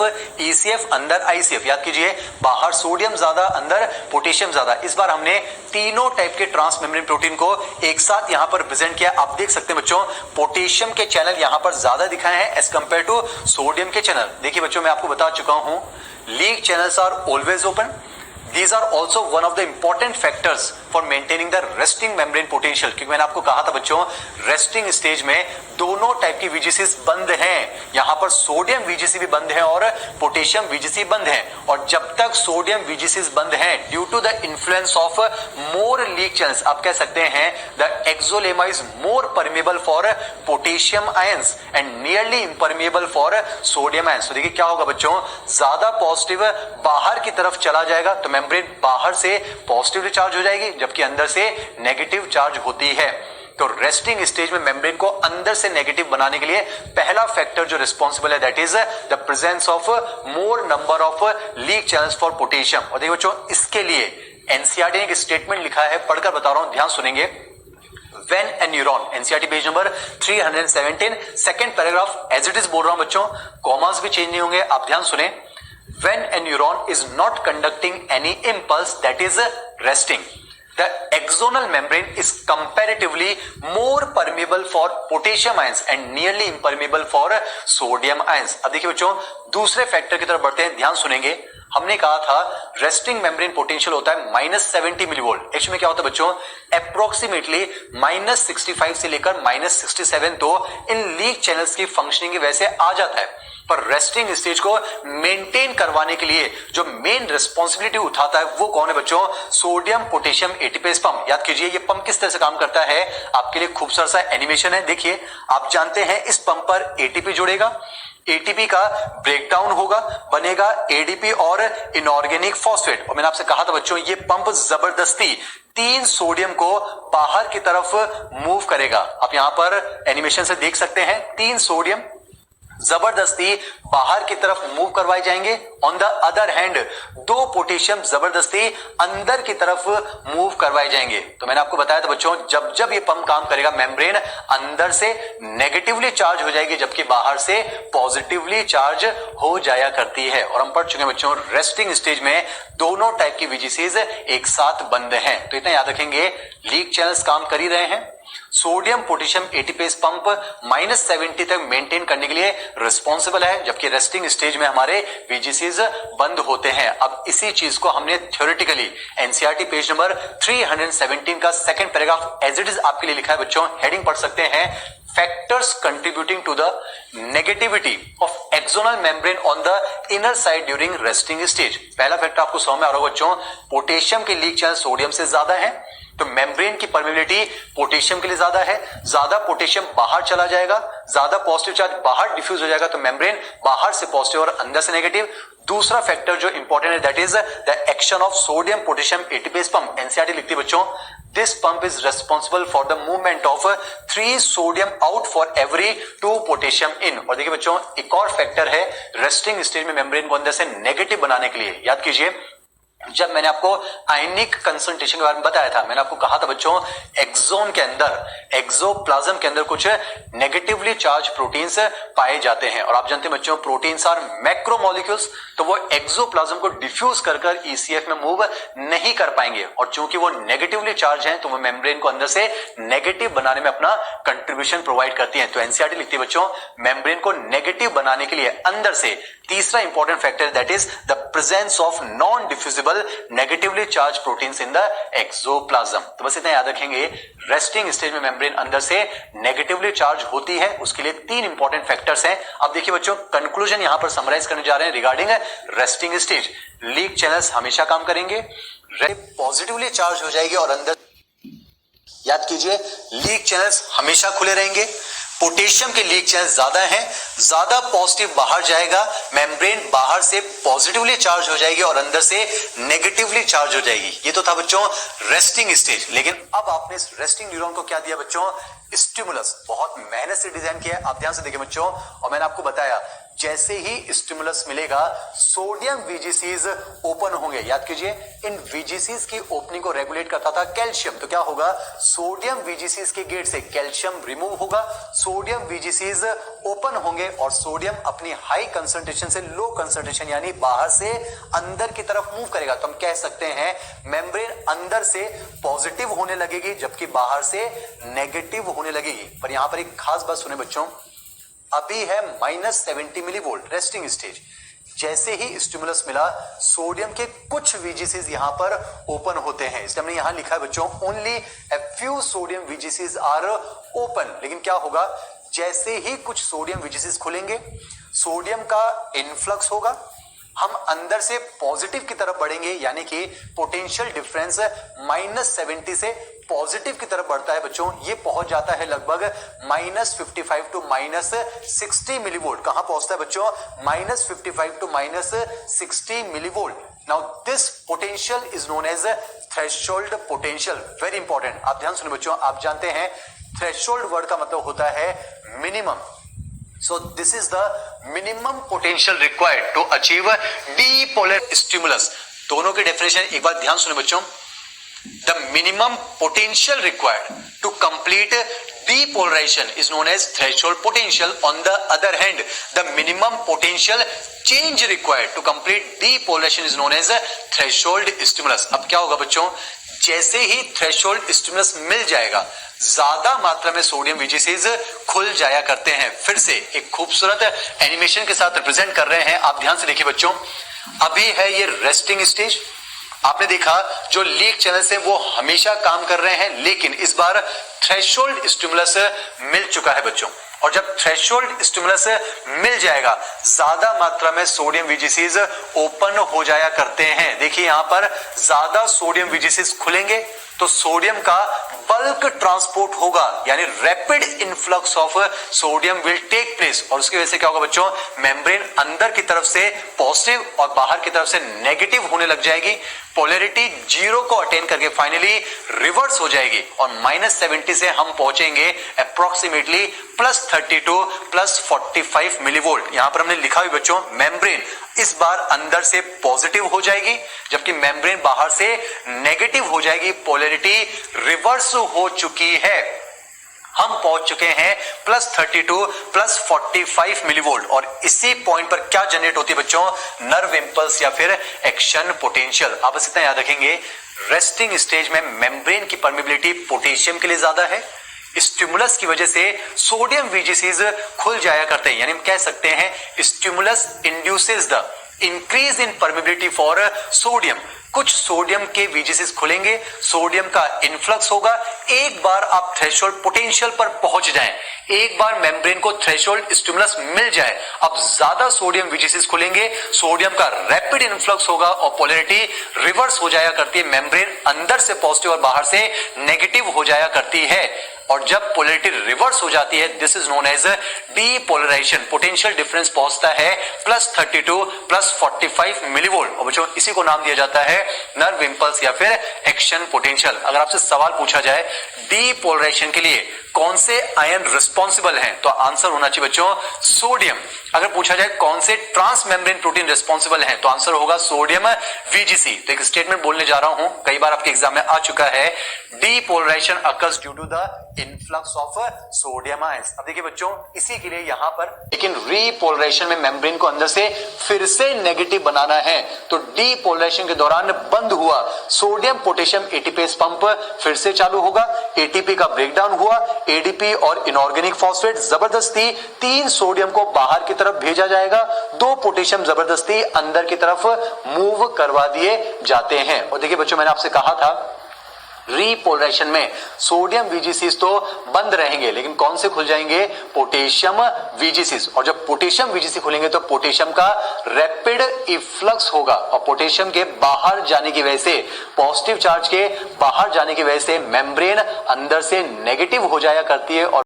ECF, अंदर ICF। याद कीजिए, बाहर सोडियम ज्यादा, अंदर पोटेशियम ज्यादा। इस बार हमने तीनों टाइप के ट्रांस मेम्ब्रेन प्रोटीन को एक साथ यहां पर प्रेजेंट किया। आप देख सकते हैं बच्चों, पोटेशियम के चैनल यहां पर ज्यादा दिखाए हैं एज कंपेयर टू सोडियम के चैनल। देखिए बच्चों, मैं आपको बता चुका हूं, leak channels are always open. These are also one of the important factors for maintaining the resting membrane potential। क्योंकि मैंने आपको कहा था बच्चों, रेस्टिंग स्टेज में दोनों टाइप की VGCs बंद हैं। यहां पर सोडियम VGC भी बंद है और पोटेशियम VGC बंद है। और जब तक सोडियम VGCs बंद हैं, due to the influence of more leak channels, आप कह सकते हैं the axolemma is more permeable for potassium ions and nearly impermeable for sodium ions. तो देखिए क्या होगा बच्चों, ज्यादा पॉजिटिव बाहर की तरफ चला जाएगा तो मेम्ब्रेन बाहर से पॉजिटिवली चार्ज हो जाएगी, जबकि अंदर से नेगेटिव चार्ज होती है। तो रेस्टिंग स्टेज में मेम्ब्रेन को अंदर से नेगेटिव बनाने के लिए पहला फैक्टर जो रिस्पॉन्सिबल है, that is the presence of more number of leak channels for potassium. और देखिए बच्चों, इसके लिए एनसीईआरटी ने एक स्टेटमेंट लिखा है, पढ़कर बता रहा हूं, ध्यान सुनेंगे। When a neuron, NCERT page number 317, second paragraph as it is बोल रहा हूं बच्चों, कॉमास भी चेंज नहीं होंगे, आप ध्यान सुने। When a neuron is not conducting any impulse, that is resting, the axonal membrane is comparatively more permeable for potassium ions and nearly impermeable for sodium ions। अब देखिए बच्चों, दूसरे फैक्टर की तरफ बढ़ते हैं, ध्यान सुनेंगे। हमने कहा था रेस्टिंग मेम्ब्रेन पोटेंशियल होता है -70 मिलीवोल्ट। एक्चुअली में क्या होता है बच्चों, अप्रोक्सीमेटली -65 से लेकर -67 तो इन लीक चैनल्स की फंक्शनिंग की वजह से आ जाता है। पर रेस्टिंग स्टेज को मेंटेन करवाने के लिए जो मेन रिस्पॉन्सिबिलिटी उठाता है वो कौन है बच्चों, सोडियम पोटेशियम एटीपेज पंप। याद कीजिए, ये पंप किस तरह से काम करता है, आपके लिए खूबसूरत सा एनिमेशन है। देखिए, आप जानते हैं इस पंप पर एटीपी जुड़ेगा, एटीपी का ब्रेकडाउन होगा, बनेगा एडीपी और इनऑर्गेनिक फॉस्फेट। और मैंने आपसे कहा था बच्चों, ये पंप जबरदस्ती 3 सोडियम को बाहर की तरफ मूव करेगा। आप यहां पर एनिमेशन से देख सकते हैं, 3 सोडियम जबरदस्ती बाहर की तरफ मूव करवाए जाएंगे। On the other hand 2 potassium जबरदस्ती अंदर की तरफ मूव करवाए जाएंगे। तो मैंने आपको बताया था बच्चों, जब जब ये पंप काम करेगा, मेम्ब्रेन अंदर से नेगेटिवली चार्ज हो जाएगी, जबकि बाहर से पॉजिटिवली चार्ज हो जाया करती है। और हम पढ़ चुके हैं बच्चों, रेस्टिंग स्टेज में दोनों टाइप की VGCs एक साथ बंद हैं। तो इतना याद रखेंगे, लीक चैनल्स काम कर ही रहे हैं। सोडियम पोटेशियम एटीपेज पंप -70 तक मेंटेन करने के लिए रिस्पॉन्सिबल है, जबकि रेस्टिंग स्टेज में हमारे VGCs बंद होते हैं। अब इसी चीज को हमने थ्योरेटिकली एनसीईआरटी पेज नंबर 317 का second paragraph as it is आपके लिए लिखा है बच्चों। हेडिंग पढ़ सकते हैं, factors contributing to the negativity of axonal membrane on the inner side during resting stage. पहला फैक्टर आपको समझ में आ रहा होगा बच्चों, पोटेशियम के लीक चैनल सोडियम से ज्यादा है, तो मेम्ब्रेन की परमेबिलिटी पोटेशियम के लिए ज्यादा है। ज्यादा पोटेशियम बाहर चला जाएगा, ज्यादा पॉजिटिव चार्ज बाहर डिफ्यूज हो जाएगा, तो मेम्ब्रेन बाहर से पॉजिटिव और अंदर से नेगेटिव। दूसरा फैक्टर जो इंपॉर्टेंट है, that is the action of sodium potassium ATPase pump. NCERT लिखती है बच्चों, this pump is responsible for the movement of 3 sodium out for every 2 potassium in. और देखिए बच्चों, एक और फैक्टर है रेस्टिंग स्टेज में मेम्ब्रेन को अंदर से नेगेटिव बनाने के लिए। याद कीजिए, जब मैंने आपको आयनिक कंसंट्रेशन के बारे में बताया था, मैंने आपको कहा था बच्चों, एक्सोन के अंदर, एक्सोप्लाज्म के अंदर कुछ नेगेटिवली चार्ज प्रोटीन्स पाए जाते हैं। और आप जानते हैं बच्चों, प्रोटीन्स आर मैक्रोमोलिक्यूल्स, तो वो एक्सोप्लाज्म को डिफ्यूज कर कर ईसीएफ में मूव नहीं कर पाएंगे। और चूंकि वो नेगेटिवली चार्ज हैं, तो वो मेम्ब्रेन को अंदर से नेगेटिव बनाने में अपना कंट्रीब्यूशन प्रोवाइड करती हैं। तो एनसीईआरटी लिखती है बच्चों, मेम्ब्रेन को नेगेटिव बनाने के लिए अंदर से तीसरा important factor, that is the presence of non diffusible negatively charge proteins in the axoplasm. तो बस इतना याद रखेंगे, रेस्टिंग स्टेज में मेम्ब्रेन अंदर से नेगेटिवली चार्ज होती है, उसके लिए 3 इंपॉर्टेंट फैक्टर्स हैं। अब देखिए बच्चों, कंक्लूजन यहां पर समराइज करने जा रहे हैं regarding resting stage. Leak channels हमेशा काम करेंगे, पॉजिटिवली चार्ज हो जाएगी और अंदर, याद कीजिए, लीक चैनल्स हमेशा खुले रहेंगे। पोटेशियम के लीक चैनल ज्यादा हैं, ज्यादा पॉजिटिव बाहर जाएगा, मेम्ब्रेन बाहर से पॉजिटिवली चार्ज हो जाएगी और अंदर से नेगेटिवली चार्ज हो जाएगी। ये तो था बच्चों रेस्टिंग स्टेज। लेकिन अब आपने इस रेस्टिंग न्यूरॉन को क्या दिया बच्चों, स्टिमुलस। बहुत मेहनत से डिजाइन किया है, आप ध्यान से देखिए बच्चों। और मैंने आपको बताया, जैसे ही स्टिमुलस मिलेगा सोडियम VGCs ओपन होंगे। याद कीजिए, इन VGCs की ओपनिंग को रेगुलेट करता था कैल्शियम, तो क्या होगा, सोडियम VGCs के गेट से कैल्शियम रिमूव होगा, सोडियम VGCs ओपन होंगे और सोडियम अपनी हाई कंसंट्रेशन से लो कंसंट्रेशन यानी बाहर से अंदर की तरफ मूव करेगा। तो हम कह सकते हैं मेम्ब्रेन अंदर से पॉजिटिव होने लगेगी जबकि बाहर से नेगेटिव होने लगेगी। पर यहां पर एक खास बात सुने बच्चों, अभी है -70 मिलीवोल्ट रेस्टिंग स्टेज। जैसे ही स्टिमुलस मिला सोडियम के कुछ VGCs यहां पर ओपन होते हैं, इसलिए हमने यहां लिखा है बच्चों only a few sodium VGCs are open. लेकिन क्या होगा, जैसे ही कुछ सोडियम VGCs खुलेंगे सोडियम का इनफ्लक्स होगा, हम अंदर से पॉजिटिव की तरफ बढ़ेंगे यानी कि पोटेंशियल डिफरेंस -70 से पॉजिटिव की तरफ बढ़ता है बच्चों। ये पहुंच जाता है लगभग -55 टू -60 मिलीवोल्ट। कहां पहुंचता है बच्चों, -55 to -60 millivolt. Now this potential is known as threshold potential. Very important, आप ध्यान सुनिए बच्चों, आप जानते हैं थ्रेशोल्ड वर्ड का मतलब होता है minimum. So this is the minimum potential required to achieve dipolar stimulus. दोनों की डेफिनेशन एक बार ध्यान सुने बच्चों। The minimum potential required to complete depolarization is known as threshold potential. On the other hand, the minimum potential change required to complete depolarization is known as threshold stimulus. अब क्या होगा बच्चों, जैसे ही थ्रेशोल्ड स्टिमुलस मिल जाएगा ज्यादा मात्रा में sodium VGCs खुल जाया करते हैं। फिर से एक खूबसूरत एनिमेशन के साथ रिप्रेजेंट कर रहे हैं, आप ध्यान से देखिए बच्चों। अभी है ये रेस्टिंग स्टेज, आपने देखा जो लीक चैनल्स हैं वो हमेशा काम कर रहे हैं, लेकिन इस बार थ्रेशोल्ड स्टिमुलस मिल चुका है बच्चों। और जब थ्रेशोल्ड स्टिमुलस मिल जाएगा ज्यादा मात्रा में सोडियम VGCs ओपन हो जाया करते हैं। देखिए यहां पर ज्यादा सोडियम VGCs खुलेंगे तो सोडियम का बल्क ट्रांसपोर्ट होगा यानी rapid influx of sodium will take place. और उसकी वजह से क्या होगा बच्चों, मेम्ब्रेन अंदर की तरफ से पॉजिटिव और बाहर की तरफ से नेगेटिव होने लग जाएगी। पोलैरिटी 0 को अटेन करके फाइनली रिवर्स हो जाएगी और -70 से हम पहुंचेंगे अप्रोक्सीमेटली +32 +45 मिलीवोल्ट। यहां पर हमने लिखा हुआ बच्चों, मेम्ब्रेन इस बार अंदर से पॉजिटिव हो जाएगी जबकि मेम्ब्रेन बाहर से नेगेटिव हो जाएगी। पोलैरिटी रिवर्स हो चुकी है, हम पहुंच चुके हैं +32 +45 मिलीवोल्ट। और इसी पॉइंट पर क्या जनरेट होती है बच्चों, नर्व इंपल्स या फिर एक्शन पोटेंशियल। आप बस इतना याद रखेंगे, रेस्टिंग स्टेज में मेम्ब्रेन की परमिबिलिटी पोटेशियम के लिए ज्यादा है, स्टिमुलस की वजह से सोडियम VGCs खुल जाया करते हैं। यानी हम कह सकते हैं stimulus induces the increase in permeability for sodium. कुछ सोडियम के VGCs खुलेंगे, सोडियम का इनफ्लक्स होगा। एक बार आप थ्रेशोल्ड पोटेंशियल पर पहुंच जाएं, एक बार मेम्ब्रेन को थ्रेशोल्ड स्टिमुलस मिल जाए, अब ज्यादा सोडियम VGCs खुलेंगे, सोडियम का रैपिड इनफ्लक्स होगा और पोलैरिटी रिवर्स हो जाया करती है। मेम्ब्रेन अंदर से पॉजिटिव और बाहर से नेगेटिव हो जाया करती है। और जब पोलैरिटी रिवर्स हो जाती है, this is known as depolarization. Potential difference पहुंचता है +32 +45 मिलीवोल्ट। और बच्चों इसी को नाम दिया जाता है नर्व इंपल्स या फिर एक्शन पोटेंशियल। अगर आपसे सवाल पूछा जाए डीपोलराइजेशन के लिए कौन से आयन रिस्पॉन्सिबल हैं, तो आंसर होना चाहिए बच्चों सोडियम। अगर पूछा जाए कौन से ट्रांस मेम्ब्रेन प्रोटीन रिस्पॉन्सिबल हैं, तो आंसर होगा सोडियम VGC। तो एक स्टेटमेंट बोलने जा रहा हूं, कई बार आपके एग्जाम में आ चुका है, depolarization occurs due to the influx of sodium ions. अब देखिए बच्चों, इसी के लिए यहां पर लेकिन रीपोलराइजेशन में मेम्ब्रेन को अंदर से फिर से नेगेटिव बनाना है, तो डीपोलराइजेशन के दौरान बंद हुआ सोडियम पोटेशियम एटीपेस पंप फिर से चालू होगा, एटीपी का ब्रेकडाउन हुआ, एडीपी और इनऑर्गेनिक फॉस्फेट जबरदस्ती 3 सोडियम को बाहर की तरफ भेजा जाएगा, 2 पोटेशियम जबरदस्ती अंदर की तरफ मूव करवा दिए जाते हैं। और देखिए बच्चों, मैंने आपसे कहा था रीपोलराइजेशन में सोडियम VGCs तो बंद रहेंगे, लेकिन कौन से खुल जाएंगे, पोटेशियम VGCs। और जब पोटेशियम VGC खुलेंगे तो पोटेशियम का रैपिड इफ्लक्स होगा और पोटेशियम के बाहर जाने की वजह से, पॉजिटिव चार्ज के बाहर जाने की वजह से मेम्ब्रेन अंदर से नेगेटिव हो जाया करती है और